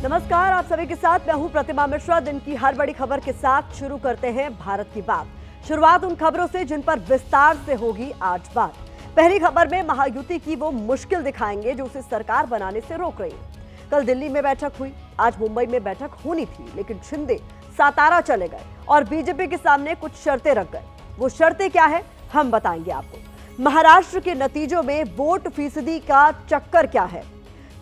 नमस्कार, आप सभी के साथ मैं हूं प्रतिमा मिश्रा। दिन की हर बड़ी खबर के साथ शुरू करते हैं भारत की बात। शुरुआत उन खबरों से जिन पर विस्तार से होगी आज बात। पहली खबर में महायुति की वो मुश्किल दिखाएंगे जो उसे सरकार बनाने से रोक रही है। कल दिल्ली में बैठक हुई, आज मुंबई में बैठक होनी थी, लेकिन शिंदे सातारा चले गए और बीजेपी के सामने कुछ शर्तें रख गए। वो शर्तें क्या है हम बताएंगे आपको। महाराष्ट्र के नतीजों में वोट फीसदी का चक्कर क्या है,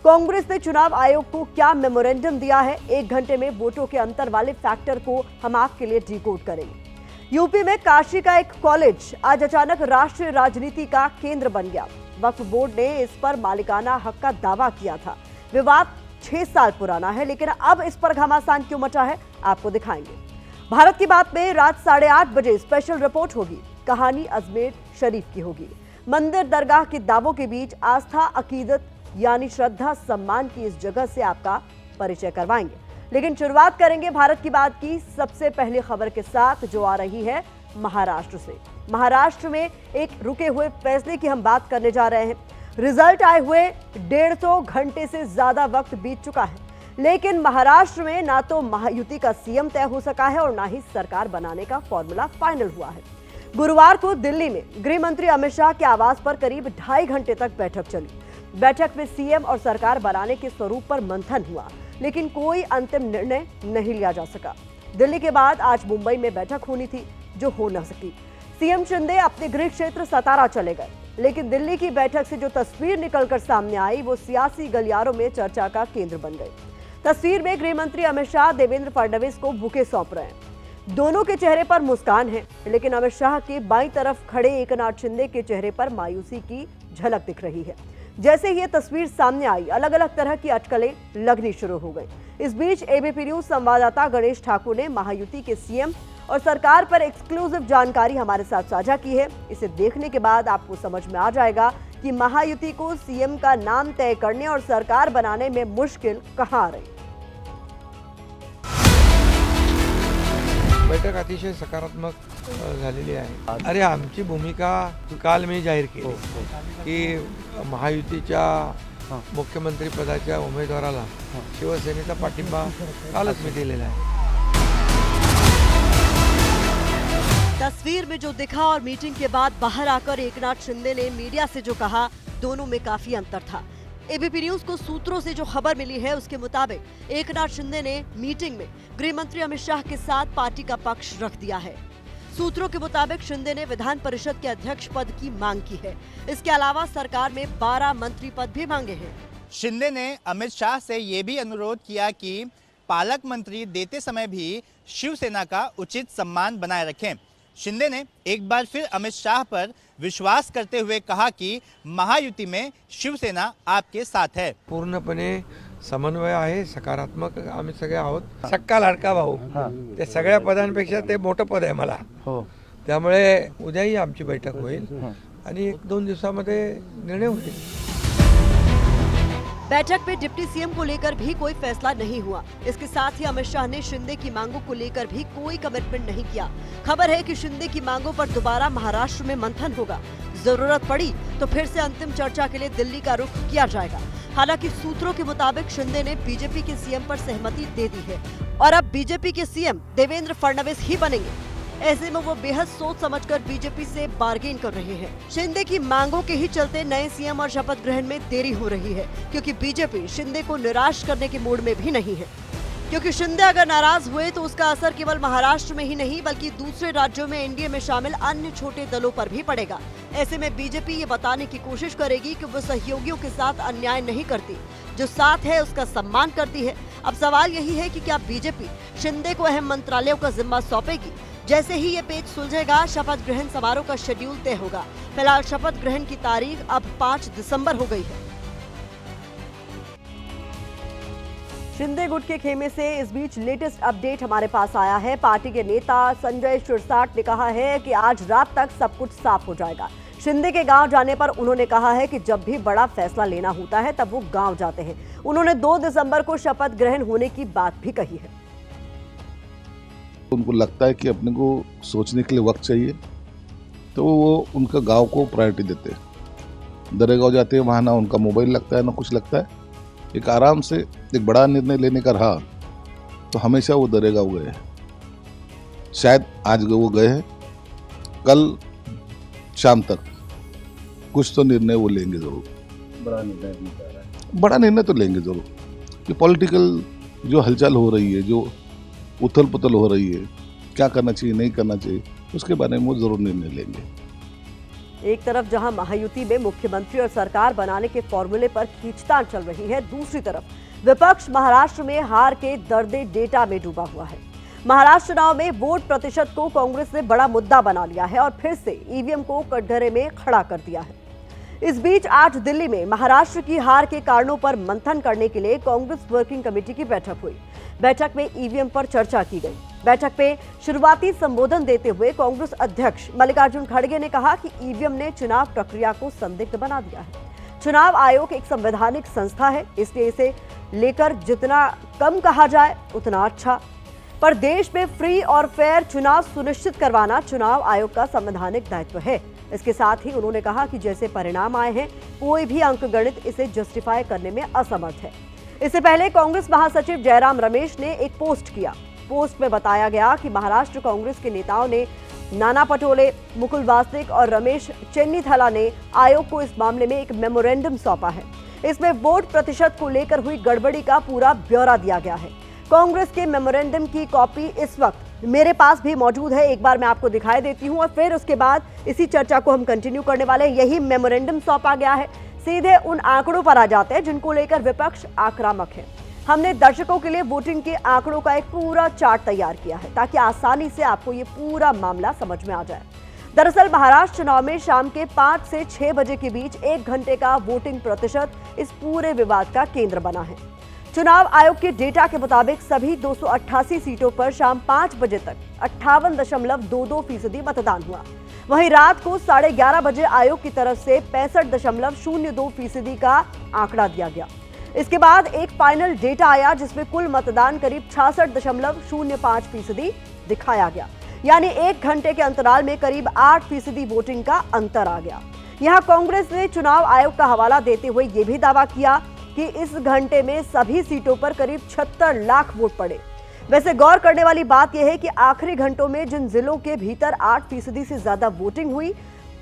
कांग्रेस ने चुनाव आयोग को क्या मेमोरेंडम दिया है, 1 घंटे में वोटों के अंतर वाले फैक्टर को हम आपके लिए डिकोड करेंगे। यूपी में काशी का एक कॉलेज आज अचानक राष्ट्रीय राजनीति का केंद्र बन गया। वक्फ बोर्ड ने इस पर मालिकाना हक का दावा किया था। विवाद 6 साल पुराना है, लेकिन अब इस पर घमासान क्यों मचा है आपको दिखाएंगे। भारत की बात में रात 8:30 बजे स्पेशल रिपोर्ट होगी। कहानी अजमेर शरीफ की होगी। मंदिर दरगाह के दावों के बीच आस्था अकीदत यानी श्रद्धा सम्मान की इस जगह से आपका परिचय करवाएंगे। लेकिन शुरुआत करेंगे भारत की बात की सबसे पहली खबर के साथ, जो आ रही है महाराष्ट्र से। महाराष्ट्र में एक रुके हुए फैसले की हम बात करने जा रहे हैं। रिजल्ट आए हुए 150 घंटे से ज्यादा वक्त बीत चुका है, लेकिन महाराष्ट्र में ना तो महायुति का सीएम तय हो सका है और ना ही सरकार बनाने का फॉर्मूला फाइनल हुआ है। गुरुवार को दिल्ली में गृह मंत्री अमित शाह के आवास पर करीब 2.5 घंटे तक बैठक चली। बैठक में सीएम और सरकार बनाने के स्वरूप पर मंथन हुआ, लेकिन कोई अंतिम निर्णय नहीं लिया जा सका। दिल्ली के बाद आज मुंबई में बैठक होनी थी, जो हो न सकी। सीएम शिंदे अपने गृह क्षेत्र सतारा चले गए, लेकिन दिल्ली की बैठक से जो तस्वीर निकलकर सामने आई वो सियासी गलियारों में चर्चा का केंद्र बन गई। तस्वीर में गृह मंत्री अमित शाह देवेंद्र फडणवीस को बुके सौंप रहे हैं। दोनों के चेहरे पर मुस्कान है, लेकिन अमित शाह के बाईं तरफ खड़े एकनाथ शिंदे के चेहरे पर मायूसी की झलक दिख रही है। जैसे ही ये तस्वीर सामने आई, अलग अलग तरह की अटकलें लगनी शुरू हो गई। इस बीच एबीपी न्यूज संवाददाता गणेश ठाकुर ने महायुति के सीएम और सरकार पर एक्सक्लूसिव जानकारी हमारे साथ साझा की है। इसे देखने के बाद आपको समझ में आ जाएगा कि महायुति को सीएम का नाम तय करने और सरकार बनाने में मुश्किल कहां आ रही। बैठक अतिशय सकारात्मक झालेली आहे। अरे आमची भूमिका काल मी जाहीर केली की महायुतीच्या मुख्यमंत्री पदाच्या उमेदवाराला शिवसेनेचा पाठिंबा कालच मी दिलेला आहे। तस्वीर में जो दिखा और मीटिंग के बाद बाहर आकर एकनाथ शिंदे ने मीडिया से जो कहा, दोनों में काफी अंतर था। एबीपी न्यूज को सूत्रों से जो खबर मिली है उसके मुताबिक एकनाथ शिंदे ने मीटिंग में गृह मंत्री अमित शाह के साथ पार्टी का पक्ष रख दिया है। सूत्रों के मुताबिक शिंदे ने विधान परिषद के अध्यक्ष पद की मांग की है। इसके अलावा सरकार में 12 मंत्री पद भी मांगे हैं। शिंदे ने अमित शाह से ये भी अनुरोध किया कि पालक मंत्री देते समय भी शिवसेना का उचित सम्मान बनाए रखें। शिंदे ने एक बार फिर अमित शाह पर विश्वास करते हुए कहा कि महायुति में शिवसेना आपके साथ है। पूर्णपणे समन्वय आहे, सकारात्मक आम्ही सगळे आहोत। सक्का लाडका भाऊ ते सगळ्या पदांपेक्षा ते मोठं पद आहे मला, त्यामुळे उद्याही आमची बैठक होईल आणि 1-2 दिवसामध्ये निर्णय होईल। बैठक में डिप्टी सीएम को लेकर भी कोई फैसला नहीं हुआ। इसके साथ ही अमित शाह ने शिंदे की मांगों को लेकर भी कोई कमिटमेंट नहीं किया। खबर है कि शिंदे की मांगों पर दोबारा महाराष्ट्र में मंथन होगा। जरूरत पड़ी तो फिर से अंतिम चर्चा के लिए दिल्ली का रुख किया जाएगा। हालांकि सूत्रों के मुताबिक शिंदे ने बीजेपी के सीएम पर सहमति दे दी है और अब बीजेपी के सीएम देवेंद्र फडणवीस ही बनेंगे। ऐसे में वो बेहद सोच समझकर बीजेपी से बार्गेन कर रहे हैं। शिंदे की मांगों के ही चलते नए सीएम और शपथ ग्रहण में देरी हो रही है, क्योंकि बीजेपी शिंदे को निराश करने के मूड में भी नहीं है। क्योंकि शिंदे अगर नाराज हुए तो उसका असर केवल महाराष्ट्र में ही नहीं बल्कि दूसरे राज्यों में एनडीए में शामिल अन्य छोटे दलों पर भी पड़ेगा। ऐसे में बीजेपी ये बताने की कोशिश करेगी कि वो सहयोगियों के साथ अन्याय नहीं करती, जो साथ है उसका सम्मान करती है। अब सवाल यही है कि क्या बीजेपी शिंदे को अहम मंत्रालयों का जिम्मा सौंपेगी। जैसे ही ये पेच सुलझेगा, शपथ ग्रहण समारोह का शेड्यूल तय होगा। फिलहाल शपथ ग्रहण की तारीख अब 5 दिसंबर हो गई है। शिंदे गुट के खेमे से इस बीच लेटेस्ट अपडेट हमारे पास आया है। पार्टी के नेता संजय शिरसाट ने कहा है कि आज रात तक सब कुछ साफ हो जाएगा। शिंदे के गांव जाने पर उन्होंने कहा है कि जब भी बड़ा फैसला लेना होता है तब वो गांव जाते हैं। उन्होंने 2 दिसंबर को शपथ ग्रहण होने की बात भी कही है। उनको लगता है कि अपने को सोचने के लिए वक्त चाहिए, तो वो उनका गांव को प्रायोरिटी देते हैं। दरेगांव जाते हैं, वहाँ ना उनका मोबाइल लगता है ना कुछ लगता है, एक आराम से एक बड़ा निर्णय लेने का रहा तो हमेशा वो दरेगा वो गए हैं। शायद आज वो गए हैं, कल शाम तक कुछ तो निर्णय वो लेंगे जरूर। बड़ा निर्णय तो लेंगे जरूर। कि पॉलिटिकल जो हलचल हो रही है, जो उथल पुथल हो रही है, क्या करना चाहिए नहीं करना चाहिए, उसके बारे में वो जरूर निर्णय लेंगे। एक तरफ जहां महायुति में मुख्यमंत्री और सरकार बनाने के फॉर्मूले पर खींचतान चल रही है, दूसरी तरफ विपक्ष महाराष्ट्र में हार के दर्दे डेटा में डूबा हुआ है। महाराष्ट्र चुनाव में वोट प्रतिशत को कांग्रेस ने बड़ा मुद्दा बना लिया है और फिर से ईवीएम को कटघरे में खड़ा कर दिया है। इस बीच आज दिल्ली में महाराष्ट्र की हार के कारणों पर मंथन करने के लिए कांग्रेस वर्किंग कमेटी की बैठक हुई। बैठक में ईवीएम पर चर्चा की गई। बैठक में शुरुआती संबोधन देते हुए कांग्रेस अध्यक्ष मल्लिकार्जुन खड़गे ने कहा कि ईवीएम ने चुनाव प्रक्रिया को संदिग्ध बना दिया है। चुनाव आयोग एक संवैधानिक संस्था है, इसलिए इसे लेकर जितना कम कहा जाए उतना अच्छा। पर देश में फ्री और फेयर चुनाव सुनिश्चित करवाना चुनाव आयोग का संवैधानिक दायित्व है। इसके साथ ही उन्होंने कहा कि जैसे परिणाम आए हैं, कोई भी अंकगणित इसे जस्टिफाई करने में असमर्थ है। इससे पहले कांग्रेस महासचिव जयराम रमेश ने एक पोस्ट किया। पोस्ट में बताया गया कि महाराष्ट्र कांग्रेस के नेताओं ने नाना पटोले, मुकुल वासनिक और रमेश चेन्नीथला ने आयोग को इस मामले में एक मेमोरेंडम सौंपा है। इसमें वोट प्रतिशत को लेकर हुई गड़बड़ी का पूरा ब्यौरा दिया गया है। कांग्रेस के मेमोरेंडम की कॉपी इस वक्त मेरे पास भी मौजूद है, एक बार मैं आपको दिखाई देती हूं और फिर उसके बाद इसी चर्चा को हम कंटिन्यू करने वाले हैं। यही मेमोरेंडम सौंपा गया है। सीधे उन आंकड़ों पर आ जाते हैं जिनको लेकर विपक्ष आक्रामक है। हमने दर्शकों के लिए वोटिंग के आंकड़ों का एक पूरा चार्ट तैयार किया है ताकि आसानी से आपको ये पूरा मामला समझ में आ जाए। दरअसल महाराष्ट्र चुनाव में शाम के 5 से 6 बजे के बीच 1 घंटे का वोटिंग प्रतिशत इस पूरे विवाद का केंद्र बना है। चुनाव आयोग के डेटा के मुताबिक सभी 288 सीटों पर शाम 5 बजे तक 58.22% मतदान हुआ। वहीं रात को 11:30 बजे आयोग की तरफ से 65.02% का आंकड़ा दिया गया। इसके बाद एक फाइनल डेटा आया जिसमें कुल मतदान करीब 66.05% दिखाया गया, यानी 1 घंटे के अंतराल में करीब 8% वोटिंग का अंतर आ गया। यहां कांग्रेस ने चुनाव आयोग का हवाला देते हुए यह भी दावा किया कि इस घंटे में सभी सीटों पर करीब 76 लाख वोट पड़े। वैसे गौर करने वाली बात यह है कि आखिरी घंटों में जिन जिलों के भीतर 8% से ज्यादा वोटिंग हुई,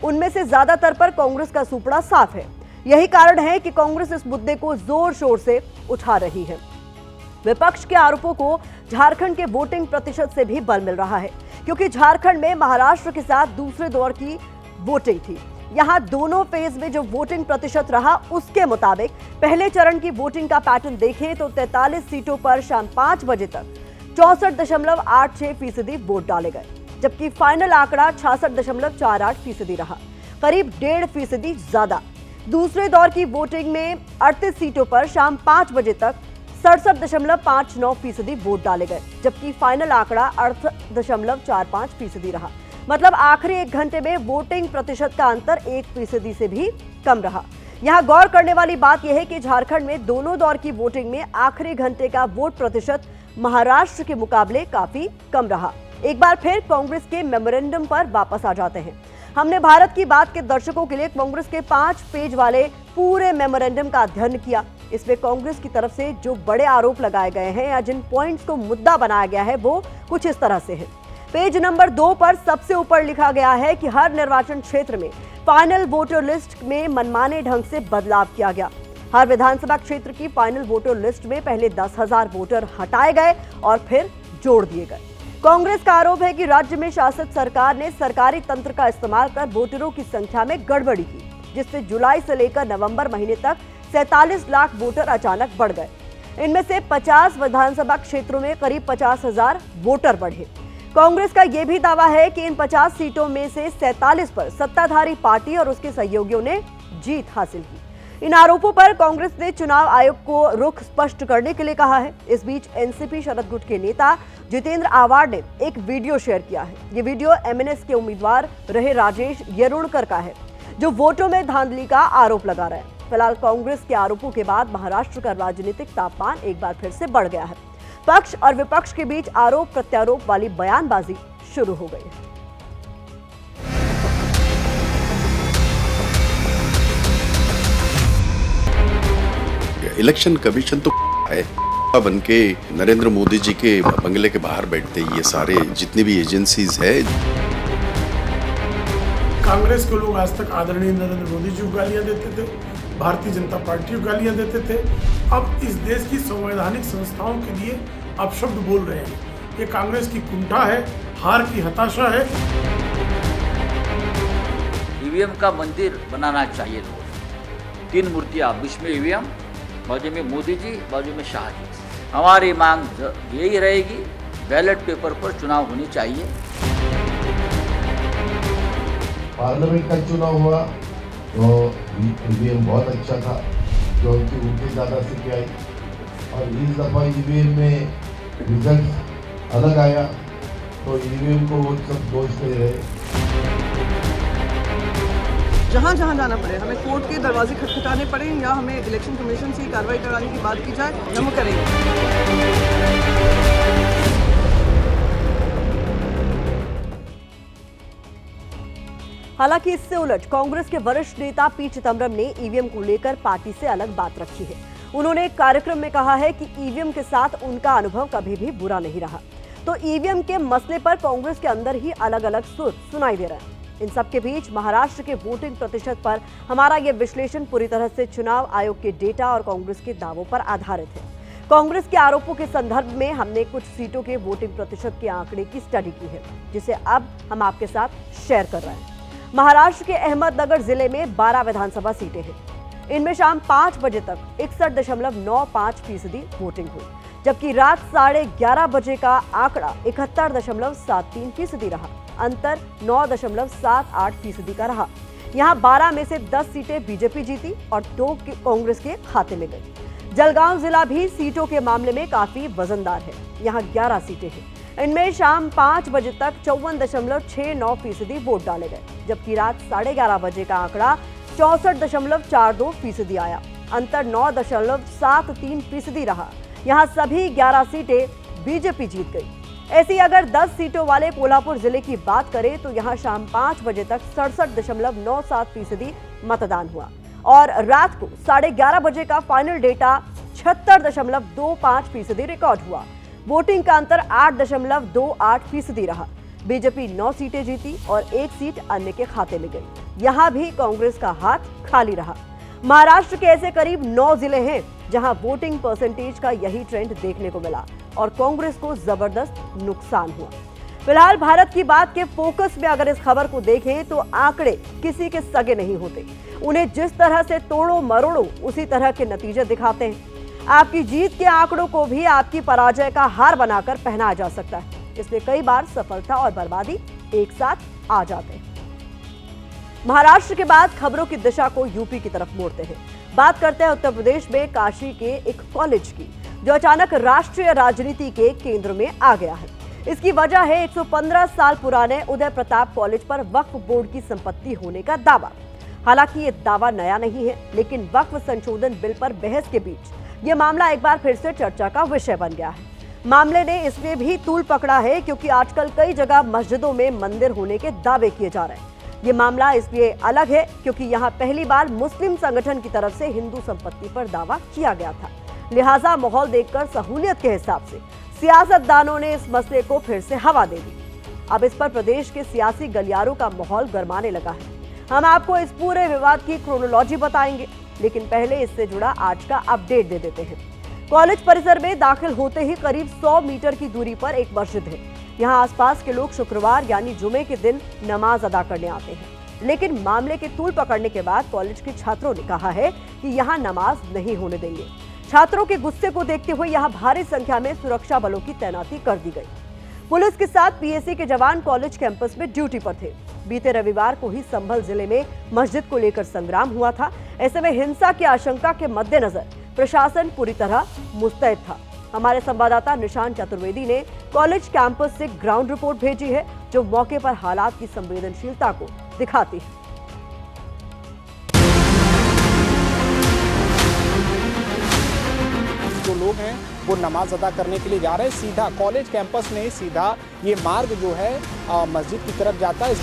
उनमें से ज्यादातर पर कांग्रेस का सुपड़ा साफ है। यही कारण है कि कांग्रेस इस मुद्दे को जोर शोर से उठा रही है। विपक्ष के आरोपों को झारखंड के वोटिंग प्रतिशत से भी बल मिल रहा है, क्योंकि झारखंड में महाराष्ट्र के साथ दूसरे दौर की वोटिंग थी। यहां दोनों फेज में जो वोटिंग प्रतिशत रहा, उसके मुताबिक पहले चरण की वोटिंग का पैटर्न देखें तो 43 सीटों पर शाम 5 बजे तक 64.86% वोट डाले गए, जबकि फाइनल आंकड़ा 66.48% रहा, करीब 1.5% ज्यादा। दूसरे दौर की वोटिंग में 38 सीटों पर शाम 5 बजे तक 67.59% वोट डाले गए, जबकि फाइनल आंकड़ा 68.45% रहा। मतलब आखिरी 1 घंटे में वोटिंग प्रतिशत का अंतर 1% से भी कम रहा। यहां गौर करने वाली बात यह है कि झारखंड में दोनों दौर की वोटिंग में आखिरी घंटे का वोट प्रतिशत महाराष्ट्र के मुकाबले काफी कम रहा। एक बार फिर कांग्रेस के मेमोरेंडम पर वापस आ जाते हैं। हमने भारत की बात के दर्शकों के लिए कांग्रेस के 5 पेज वाले पूरे मेमोरेंडम का अध्ययन किया। इसमें कांग्रेस की तरफ से जो बड़े आरोप लगाए गए हैं या जिन पॉइंट्स को मुद्दा बनाया गया है, वो कुछ इस तरह से है। पेज नंबर 2 पर सबसे ऊपर लिखा गया है कि हर निर्वाचन क्षेत्र में फाइनल वोटर लिस्ट में मनमाने ढंग से बदलाव किया गया। हर विधानसभा क्षेत्र की फाइनल वोटर लिस्ट में पहले 10,000 वोटर हटाए गए और फिर जोड़ दिए गए। कांग्रेस का आरोप है कि राज्य में शासित सरकार ने सरकारी तंत्र का इस्तेमाल कर वोटरों की संख्या में गड़बड़ी की, जिससे जुलाई से लेकर नवंबर महीने तक 47 लाख वोटर अचानक बढ़ गए। इनमें से 50 विधानसभा क्षेत्रों में करीब 50,000 वोटर बढ़े। कांग्रेस का यह भी दावा है कि इन 50 सीटों में से 47 पर सत्ताधारी पार्टी और उसके सहयोगियों ने जीत हासिल की। इन आरोपों पर कांग्रेस ने चुनाव आयोग को रुख स्पष्ट करने के लिए कहा है। इस बीच एनसीपी शरद गुट के नेता जितेंद्र आवाड़ ने एक वीडियो शेयर किया है। ये वीडियो एमएनएस के उम्मीदवार रहे राजेश येरुणकर का है, जो वोटों में धांधली का आरोप लगा रहे हैं। फिलहाल कांग्रेस के आरोपों के बाद महाराष्ट्र का राजनीतिक तापमान एक बार फिर से बढ़ गया है। पक्ष और विपक्ष के बीच आरोप प्रत्यारोप वाली बयानबाजी शुरू हो गई है। इलेक्शन कमीशन तो है बन के नरेंद्र मोदी जी के बंगले के बाहर बैठते ये सारे जितनी भी एजेंसीज है। कांग्रेस के लोग आज तक आदरणीय नरेंद्र मोदी जी को गालियां देते थे, भारतीय जनता पार्टी को गालियां देते थे। अब इस देश की संवैधानिक संस्थाओं के लिए अपशब्द बोल रहे हैं। ये कांग्रेस की कुंठा है, हार की हताशा है। ईवीएम का मंदिर बनाना चाहिए लोग। 3 मूर्तियां, बीच में ईवीएम, बाजू में मोदी जी, बाजू में शाह जी। हमारी मांग यही रहेगी, बैलेट पेपर पर चुनाव होनी चाहिए। पार्लियामेंट का चुनाव हुआ तो ईवीएम बहुत अच्छा था, क्योंकि उनके ज़्यादा सीटें आई, और इस दफ़ा ईवीएम में रिजल्ट अलग आया तो ईवीएम को वो सब दोष दे रहे। जहाँ जहाँ जाना पड़े, हमें कोर्ट के दरवाजे खटखटाने पड़े या हमें इलेक्शन कमीशन से कार्रवाई कराने की बात की जाए, हम करेंगे। हालांकि इससे उलट कांग्रेस के वरिष्ठ नेता पी चिदम्बरम ने ईवीएम को लेकर पार्टी से अलग बात रखी है। उन्होंने एक कार्यक्रम में कहा है कि ईवीएम के साथ उनका अनुभव कभी भी बुरा नहीं रहा। तो ईवीएम के मसले पर कांग्रेस के अंदर ही अलग अलग सुर सुनाई दे रहे हैं। इन सब के बीच महाराष्ट्र के वोटिंग प्रतिशत पर हमारा ये विश्लेषण पूरी तरह से चुनाव आयोग के डेटा और कांग्रेस के दावों पर आधारित है। कांग्रेस के आरोपों के संदर्भ में हमने कुछ सीटों के वोटिंग प्रतिशत के आंकड़े की स्टडी की है, जिसे अब हम आपके साथ शेयर कर रहे हैं। महाराष्ट्र के अहमदनगर जिले में 12 विधानसभा सीटें हैं। इनमें शाम 5 बजे तक 61.95% वोटिंग हुई, जबकि रात 11:30 बजे का आंकड़ा 71.73% रहा। अंतर 9.78% का रहा। यहां 12 में से 10 सीटें बीजेपी जीती और 2 कांग्रेस के खाते में गई। जलगांव जिला भी सीटों के मामले में काफी वजनदार है। यहां 11 सीटें हैं। इनमें शाम 5 बजे तक 54.69% वोट डाले गए, जबकि रात 11:30 बजे का आंकड़ा 64.42% आया। अंतर 9.73% रहा। यहां सभी 11 सीटें बीजेपी जीत गई। ऐसी अगर 10 सीटों वाले कोल्हापुर जिले की बात करें तो यहां शाम 5 बजे तक 67.97% मतदान हुआ और रात को 11:30 बजे का फाइनल डेटा 76.25% रिकॉर्ड हुआ। वोटिंग का अंतर 8.28% रहा। बीजेपी 9 सीटें जीती और 1 सीट अन्य के खाते में गई। यहां भी कांग्रेस का हाथ खाली रहा। महाराष्ट्र के ऐसे करीब 9 जिले हैं जहां वोटिंग परसेंटेज का यही ट्रेंड देखने को मिला और कांग्रेस को जबरदस्त नुकसान हुआ। फिलहाल भारत की बात के फोकस में अगर इस खबर को देखें तो आंकड़े किसी के सगे नहीं होते। उन्हें जिस तरह से तोड़ो मरोड़ो उसी तरह के नतीजे दिखाते हैं। आपकी जीत के आंकड़ों को भी आपकी पराजय का हार बनाकर पहनाया जा सकता है। इसलिए कई बार सफलता और बर्बादी एक साथ आ जाते हैं। महाराष्ट्र के बाद खबरों की दिशा को यूपी की तरफ मोड़ते हैं। बात करते हैं उत्तर प्रदेश में काशी के एक कॉलेज की, जो अचानक राष्ट्रीय राजनीति के केंद्र में आ गया है। इसकी वजह है 115 साल पुराने उदय प्रताप कॉलेज पर वक्फ बोर्ड की संपत्ति होने का दावा। हालांकि ये दावा नया नहीं है, लेकिन वक्फ संशोधन बिल पर बहस के बीच ये मामला एक बार फिर से चर्चा का विषय बन गया है। मामले ने इसमें भी तूल पकड़ा है क्योंकि आजकल कई जगह मस्जिदों में मंदिर होने के दावे किए जा रहे हैं। ये मामला इसलिए अलग है क्योंकि यहाँ पहली बार मुस्लिम संगठन की तरफ से हिंदू संपत्ति पर दावा किया गया था। लिहाजा माहौल देखकर सहूलियत के हिसाब से सियासतदानों ने इस मसले को फिर से हवा दे दी। अब इस पर प्रदेश के सियासी गलियारों का माहौल गरमाने लगा है। हम आपको इस पूरे विवाद की क्रोनोलॉजी बताएंगे, लेकिन पहले इससे जुड़ा आज का अपडेट दे देते हैं। कॉलेज परिसर में दाखिल होते ही करीब 100 मीटर की दूरी पर एक मस्जिद है। यहाँ आसपास के लोग शुक्रवार यानी जुमे के दिन नमाज अदा करने आते हैं, लेकिन मामले के तूल पकड़ने के बाद कॉलेज के छात्रों ने कहा है कि यहाँ नमाज नहीं होने देंगे। छात्रों के गुस्से को देखते हुए यहाँ भारी संख्या में सुरक्षा बलों की तैनाती कर दी गई। पुलिस के साथ पीएसी के जवान कॉलेज कैंपस में ड्यूटी पर थे। बीते रविवार को ही संभल जिले में मस्जिद को लेकर संग्राम हुआ था। ऐसे में हिंसा की आशंका के मद्देनजर प्रशासन पूरी तरह मुस्तैद था। हमारे संवाददाता निशान चतुर्वेदी ने कॉलेज कैंपस से ग्राउंड रिपोर्ट भेजी है, जो मौके पर हालात की संवेदनशीलता को दिखाती है। जो लोग हैं वो नमाज अदा करने के लिए जा रहे हैं। सीधा कॉलेज कैंपस में सीधा ये मार्ग जो है मस्जिद की तरफ जाता है।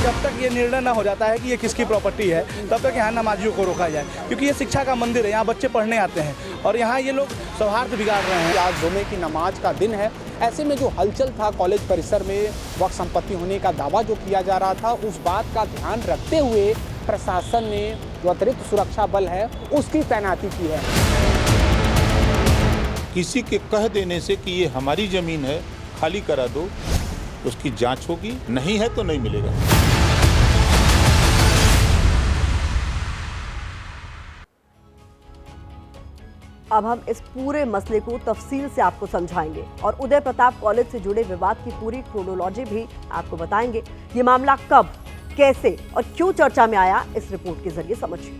जब तक ये निर्णय न हो जाता है कि ये किसकी प्रॉपर्टी है, तब तक यहाँ नमाजियों को रोका जाए, क्योंकि ये शिक्षा का मंदिर है, यहाँ बच्चे पढ़ने आते हैं और यहाँ ये लोग सौहार्द बिगाड़ रहे हैं। आज जुमे की नमाज का दिन है, ऐसे में जो हलचल था कॉलेज परिसर में वक्फ संपत्ति होने का दावा जो किया जा रहा था, उस बात का ध्यान रखते हुए प्रशासन ने जो अतिरिक्त सुरक्षा बल है उसकी तैनाती की है। किसी के कह देने से कि ये हमारी जमीन है, खाली करा दो, उसकी जांच होगी, नहीं है तो नहीं मिलेगा। अब हम इस पूरे मसले को तफसील से आपको समझाएंगे और उदय प्रताप कॉलेज से जुड़े विवाद की पूरी क्रोनोलॉजी भी आपको बताएंगे। ये मामला कब, कैसे और क्यों चर्चा में आया, इस रिपोर्ट के जरिए समझिए।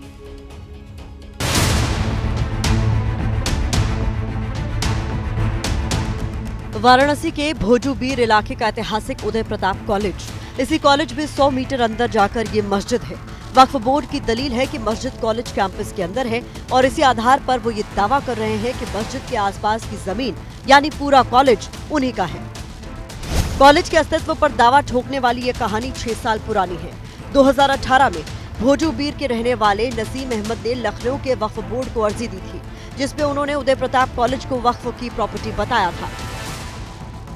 वाराणसी के भोजूबीर इलाके का ऐतिहासिक उदय प्रताप कॉलेज, इसी कॉलेज में 100 मीटर अंदर जाकर ये मस्जिद है। वक्फ बोर्ड की दलील है कि मस्जिद कॉलेज कैंपस के अंदर है और इसी आधार पर वो ये दावा कर रहे हैं कि मस्जिद के आसपास की जमीन यानी पूरा कॉलेज उन्हीं का है। कॉलेज के अस्तित्व पर दावा ठोकने वाली ये कहानी 6 साल पुरानी है। 2018 में भोजूबीर के रहने वाले नसीम अहमद ने लखनऊ के वक्फ बोर्ड को अर्जी दी थी, जिसमें उन्होंने उदय प्रताप कॉलेज को वक्फ की प्रॉपर्टी बताया था।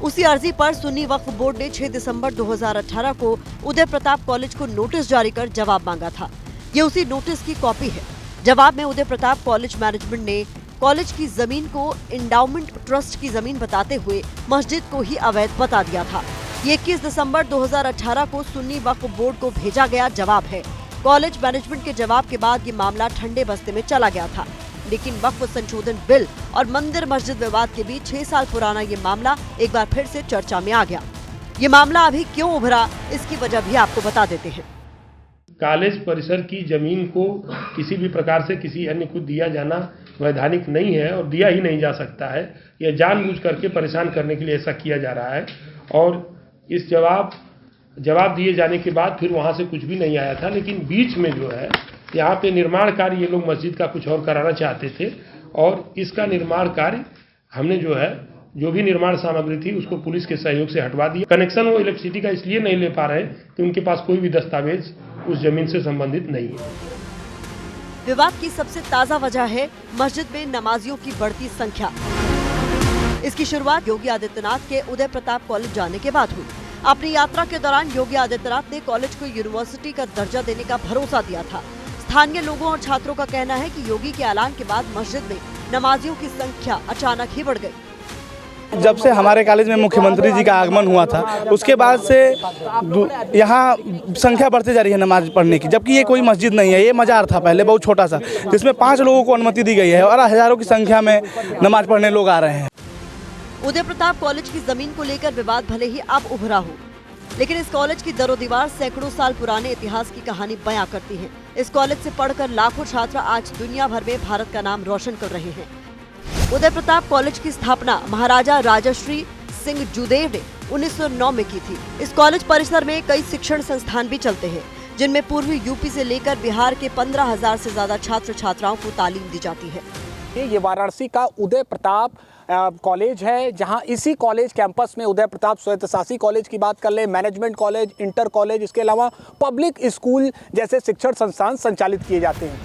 उसी अर्जी पर सुन्नी वक्फ बोर्ड ने 6 दिसंबर 2018 को उदय प्रताप कॉलेज को नोटिस जारी कर जवाब मांगा था। ये उसी नोटिस की कॉपी है। जवाब में उदय प्रताप कॉलेज मैनेजमेंट ने कॉलेज की जमीन को इंडाउमेंट ट्रस्ट की जमीन बताते हुए मस्जिद को ही अवैध बता दिया था। ये 21 दिसंबर 2018 को सुन्नी वक्फ बोर्ड को भेजा गया जवाब है। कॉलेज मैनेजमेंट के जवाब के बाद ये मामला ठंडे बस्ते में चला गया था, लेकिन वक्फ संशोधन बिल और मंदिर मस्जिद विवाद के बीच 6 साल पुराना ये मामला एक बार फिर से चर्चा में आ गया। ये मामला अभी क्यों उभरा, इसकी वजह भी आपको बता देते हैं। कॉलेज परिसर की जमीन को किसी भी प्रकार से किसी अन्य को दिया जाना वैधानिक नहीं है और दिया ही नहीं जा सकता है। यह जानबूझ करके परेशान करने के लिए ऐसा किया जा रहा है। और इस जवाब दिए जाने के बाद फिर वहाँ से कुछ भी नहीं आया था, लेकिन बीच में जो है यहाँ पे निर्माण कार्य ये लोग मस्जिद का कुछ और कराना चाहते थे और इसका निर्माण कार्य हमने जो भी निर्माण सामग्री थी उसको पुलिस के सहयोग से हटवा दिया। कनेक्शन वो इलेक्ट्रिसिटी का इसलिए नहीं ले पा रहे कि उनके पास कोई भी दस्तावेज उस जमीन से संबंधित नहीं है। विवाद की सबसे ताजा वजह है मस्जिद में नमाजियों की बढ़ती संख्या। इसकी शुरुआत योगी आदित्यनाथ के उदय प्रताप कॉलेज जाने के बाद हुई। अपनी यात्रा के दौरान योगी आदित्यनाथ ने कॉलेज को यूनिवर्सिटी का दर्जा देने का भरोसा दिया था। स्थानीय लोगों और छात्रों का कहना है कि योगी के ऐलान के बाद मस्जिद में नमाजियों की संख्या अचानक ही बढ़ गई। जब से हमारे कॉलेज में मुख्यमंत्री जी का आगमन हुआ था, उसके बाद से यहाँ संख्या बढ़ती जा रही है नमाज पढ़ने की, जबकि ये कोई मस्जिद नहीं है। ये मजार था पहले बहुत छोटा सा, जिसमें 5 लोगों को अनुमति दी गई है और हजारों की संख्या में नमाज पढ़ने लोग आ रहे हैं। उदय प्रताप कॉलेज की जमीन को लेकर विवाद भले ही अब उभरा हो, लेकिन इस कॉलेज की दरोदीवार सैकड़ों साल पुराने इतिहास की कहानी बयां करती है। इस कॉलेज से पढ़कर लाखों छात्र आज दुनिया भर में भारत का नाम रोशन कर रहे हैं। उदय प्रताप कॉलेज की स्थापना महाराजा राजश्री सिंह जुदेव ने 1909 में की थी। इस कॉलेज परिसर में कई शिक्षण संस्थान भी चलते हैं, जिनमें पूर्वी यूपी से लेकर बिहार के 15,000 से ज्यादा छात्र छात्राओं को तालीम दी जाती है। ये वाराणसी का उदय प्रताप कॉलेज है, जहां इसी कॉलेज कैंपस में उदय प्रताप स्वायत्तशासी कॉलेज की बात कर ले, मैनेजमेंट कॉलेज, इंटर कॉलेज, इसके अलावा पब्लिक स्कूल जैसे शिक्षण संस्थान संचालित किए जाते हैं।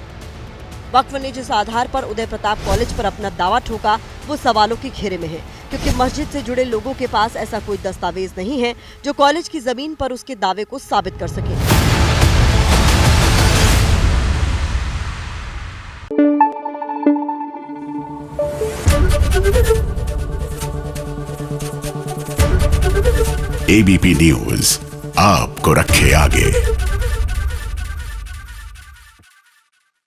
वक्फ ने जिस आधार पर उदय प्रताप कॉलेज पर अपना दावा ठोका वो सवालों के घेरे में है, क्योंकि मस्जिद से जुड़े लोगों के पास ऐसा कोई दस्तावेज नहीं है जो कॉलेज की जमीन पर उसके दावे को साबित कर सके। ABP न्यूज आपको रखे आगे।